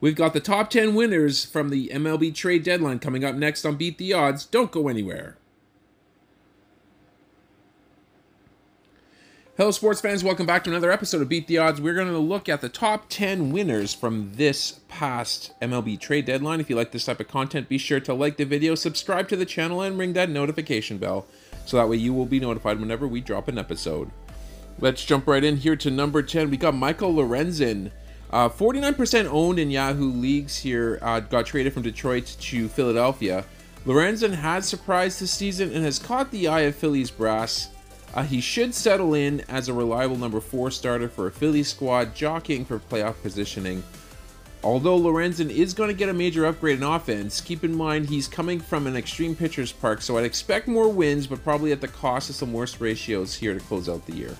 We've got the top 10 winners from the MLB Trade Deadline coming up next on Beat the Odds. Don't go anywhere. Hello, sports fans. Welcome back to another episode of Beat the Odds. We're going to look at the top 10 winners from this past MLB Trade Deadline. If you like this type of content, be sure to like the video, subscribe to the channel, and ring that notification bell so that way you will be notified whenever we drop an episode. Let's jump right in here to number 10. We got Michael Lorenzen. 49% owned in Yahoo leagues here, got traded from Detroit to Philadelphia. Lorenzen has surprised this season and has caught the eye of Phillies brass. He should settle in as a reliable number 4 starter for a Phillies squad, jockeying for playoff positioning. Although Lorenzen is going to get a major upgrade in offense, keep in mind he's coming from an extreme pitcher's park, so I'd expect more wins, but probably at the cost of some worse ratios here to close out the year.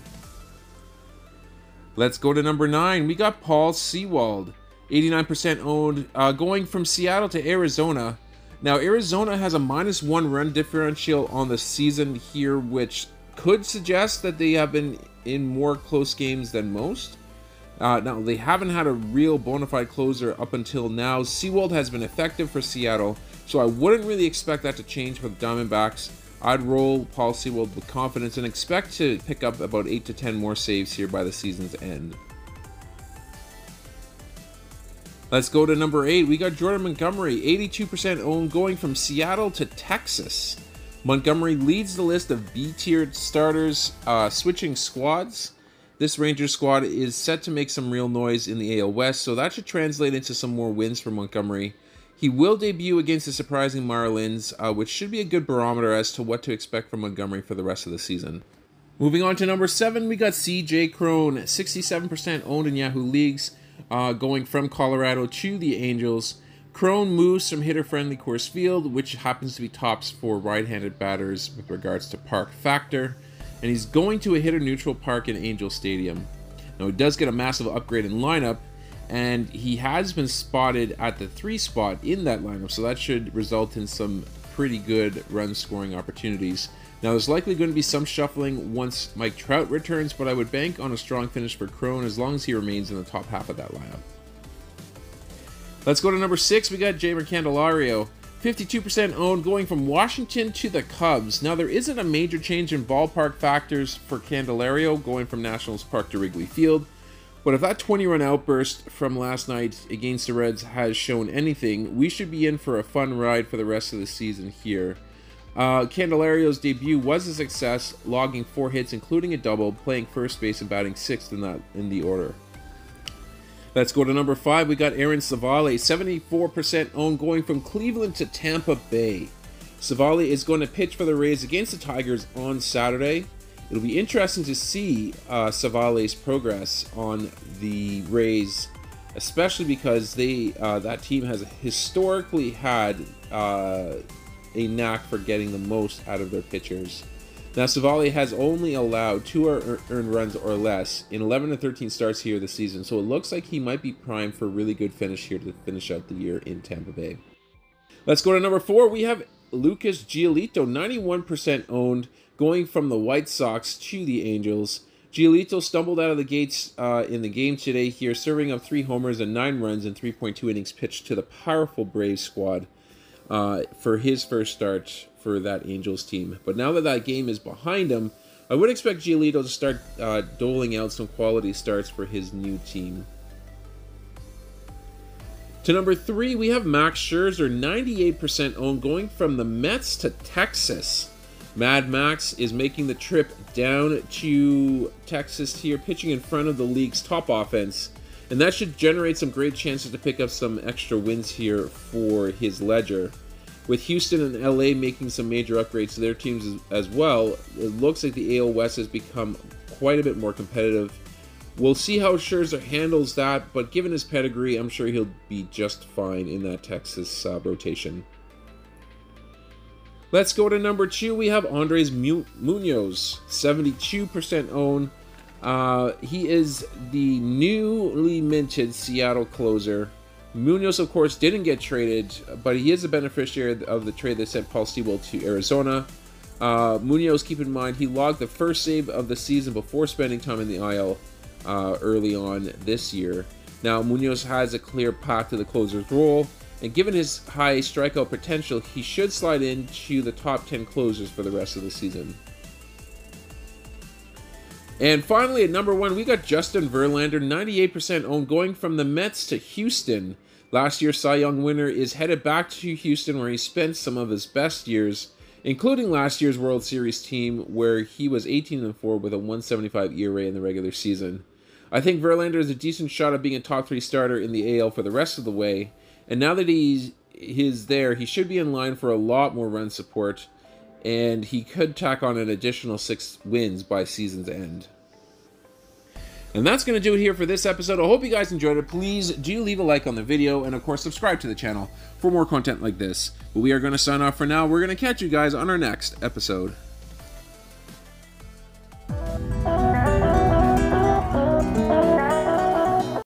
Let's go to number 9. We got Paul Sewald, 89% owned, going from Seattle to Arizona. Now, Arizona has a -1 run differential on the season here, which could suggest that they have been in more close games than most. Now, they haven't had a real bona fide closer up until now. Sewald has been effective for Seattle, so I wouldn't really expect that to change for the Diamondbacks. I'd roll Paul Sewald with confidence and expect to pick up about 8 to 10 more saves here by the season's end. Let's go to number 8. We got Jordan Montgomery, 82% owned, going from Seattle to Texas. Montgomery leads the list of B-tiered starters switching squads. This Rangers squad is set to make some real noise in the AL West, so that should translate into some more wins for Montgomery. He will debut against the surprising Marlins, which should be a good barometer as to what to expect from Montgomery for the rest of the season. Moving on to number 7, we got CJ Cron, 67% owned in Yahoo leagues, going from Colorado to the Angels. Cron moves from hitter-friendly Coors Field, which happens to be tops for right-handed batters with regards to park factor, and he's going to a hitter-neutral park in Angel Stadium. Now, he does get a massive upgrade in lineup, and he has been spotted at the 3 spot in that lineup, so that should result in some pretty good run-scoring opportunities. Now, there's likely going to be some shuffling once Mike Trout returns, but I would bank on a strong finish for Cron as long as he remains in the top half of that lineup. Let's go to number 6. We got Jeimer Candelario, 52% owned, going from Washington to the Cubs. Now, there isn't a major change in ballpark factors for Candelario going from Nationals Park to Wrigley Field, but if that 20-run outburst from last night against the Reds has shown anything, we should be in for a fun ride for the rest of the season here. Candelario's debut was a success, logging 4 hits, including a double, playing first base and batting 6th in the order. Let's go to number 5. We got Aaron Civale, 74% owned, going from Cleveland to Tampa Bay. Civale is going to pitch for the Rays against the Tigers on Saturday. It'll be interesting to see Civale's progress on the Rays, especially because that team has historically had a knack for getting the most out of their pitchers. Now, Civale has only allowed 2 earned runs or less in 11 to 13 starts here this season, so it looks like he might be primed for a really good finish here to finish out the year in Tampa Bay. Let's go to number 4. We have Lucas Giolito, 91% owned, going from the White Sox to the Angels. Giolito stumbled out of the gates in the game today here, serving up 3 homers and 9 runs in 3.2 innings pitched to the powerful Braves squad for his first start for that Angels team. But now that that game is behind him, I would expect Giolito to start doling out some quality starts for his new team. To number 3, we have Max Scherzer, 98% owned, going from the Mets to Texas. Mad Max is making the trip down to Texas here, pitching in front of the league's top offense, and that should generate some great chances to pick up some extra wins here for his ledger. With Houston and LA making some major upgrades to their teams as well, it looks like the AL West has become quite a bit more competitive. We'll see how Scherzer handles that, but given his pedigree, I'm sure he'll be just fine in that Texas rotation. Let's go to number 2. We have Andres Munoz, 72% owned. He is the newly minted Seattle closer. Munoz, of course, didn't get traded, but he is a beneficiary of the trade that sent Paul Sewald to Arizona. Munoz, keep in mind, he logged the first save of the season before spending time in the IL early on this year. Now, Munoz has a clear path to the closer's role, and given his high strikeout potential, he should slide into the top 10 closers for the rest of the season. And finally, at number 1, we got Justin Verlander, 98% owned, going from the Mets to Houston. Last year's Cy Young winner is headed back to Houston, where he spent some of his best years, including last year's World Series team, where he was 18-4 with a 1.75 ERA in the regular season. I think Verlander is a decent shot at being a top 3 starter in the AL for the rest of the way, and now that he's there, he should be in line for a lot more run support, and he could tack on an additional 6 wins by season's end. And that's going to do it here for this episode. I hope you guys enjoyed it. Please do leave a like on the video, and of course subscribe to the channel for more content like this. But we are going to sign off for now. We're going to catch you guys on our next episode.